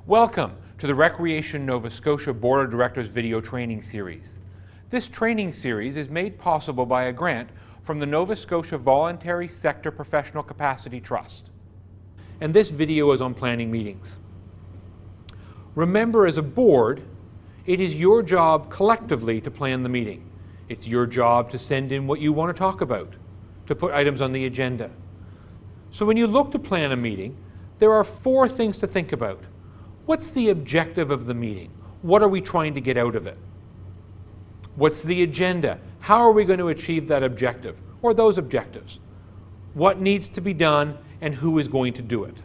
Welcome to the Recreation Nova Scotia Board of Directors video training series. This training series is made possible by a grant from the Nova Scotia Voluntary Sector Professional Capacity Trust. And this video is on planning meetings. Remember, as a board, it is your job collectively to plan the meeting. It's your job to send in what you want to talk about, to put items on the agenda. So when you look to plan a meeting, there are 4 things to think about. What's the objective of the meeting? What are we trying to get out of it? What's the agenda? How are we going to achieve that objective or those objectives? What needs to be done and who is going to do it?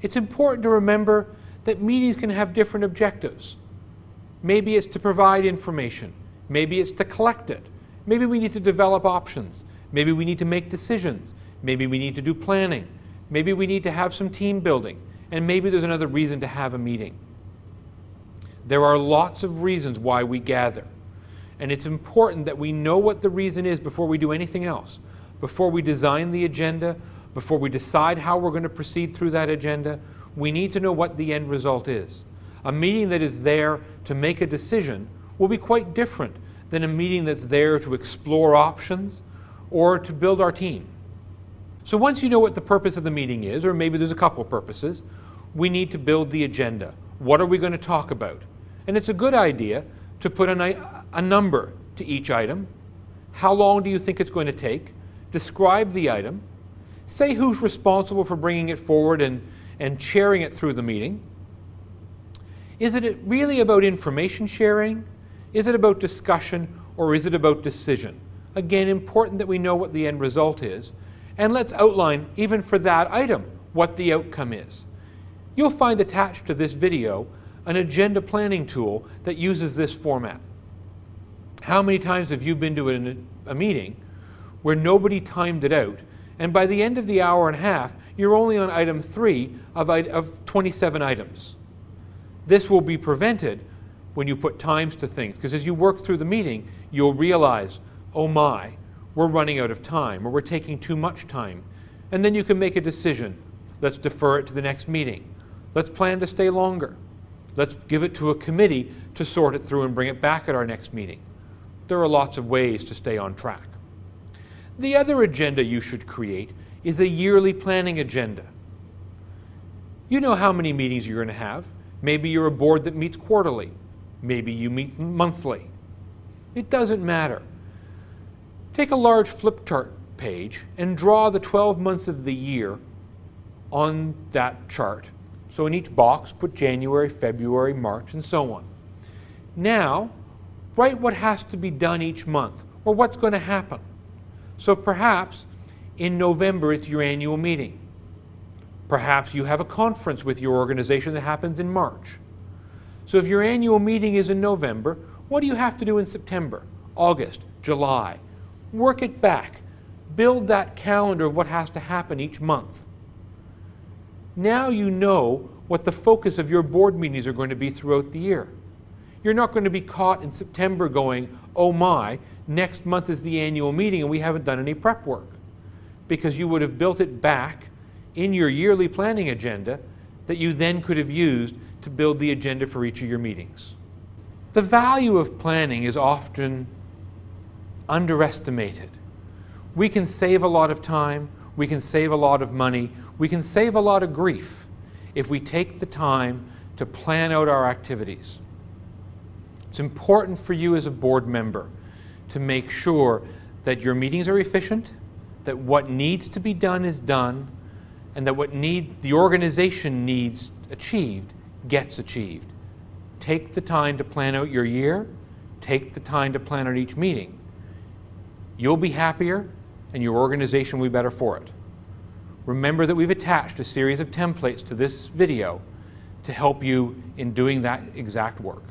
It's important to remember that meetings can have different objectives. Maybe it's to provide information. Maybe it's to collect it. Maybe we need to develop options. Maybe we need to make decisions. Maybe we need to do planning. Maybe we need to have some team building. And maybe there's another reason to have a meeting. There are lots of reasons why we gather. And it's important that we know what the reason is before we do anything else. Before we design the agenda, before we decide how we're going to proceed through that agenda, we need to know what the end result is. A meeting that is there to make a decision will be quite different than a meeting that's there to explore options or to build our team. So once you know what the purpose of the meeting is, or maybe there's a couple of purposes, we need to build the agenda. What are we going to talk about? And it's a good idea to put a number to each item. How long do you think it's going to take? Describe the item. Say who's responsible for bringing it forward and chairing it through the meeting. Is it really about information sharing? Is it about discussion? Or is it about decision? Again, important that we know what the end result is. And let's outline, even for that item, what the outcome is. You'll find attached to this video an agenda planning tool that uses this format. How many times have you been to a meeting where nobody timed it out, and by the end of the hour and a half, you're only on item 3 of 27 items? This will be prevented when you put times to things, because as you work through the meeting, you'll realize, oh my, we're running out of time, or we're taking too much time. And then you can make a decision. Let's defer it to the next meeting. Let's plan to stay longer. Let's give it to a committee to sort it through and bring it back at our next meeting. There are lots of ways to stay on track. The other agenda you should create is a yearly planning agenda. You know how many meetings you're going to have. Maybe you're a board that meets quarterly. Maybe you meet monthly. It doesn't matter. Take a large flip chart page and draw the 12 months of the year on that chart. So in each box, put January, February, March, and so on. Now, write what has to be done each month, or what's going to happen. So perhaps in November it's your annual meeting. Perhaps you have a conference with your organization that happens in March. So if your annual meeting is in November, what do you have to do in September, August, July? Work it back. Build that calendar of what has to happen each month. Now you know what the focus of your board meetings are going to be throughout the year. You're not going to be caught in September going, oh my, next month is the annual meeting and we haven't done any prep work. Because you would have built it back in your yearly planning agenda that you then could have used to build the agenda for each of your meetings. The value of planning is often underestimated. We can save a lot of time, we can save a lot of money, we can save a lot of grief if we take the time to plan out our activities. It's important for you as a board member to make sure that your meetings are efficient, that what needs to be done is done, and that what the organization needs achieved gets achieved. Take the time to plan out your year, take the time to plan out each meeting. You'll be happier and your organization will be better for it. Remember that we've attached a series of templates to this video to help you in doing that exact work.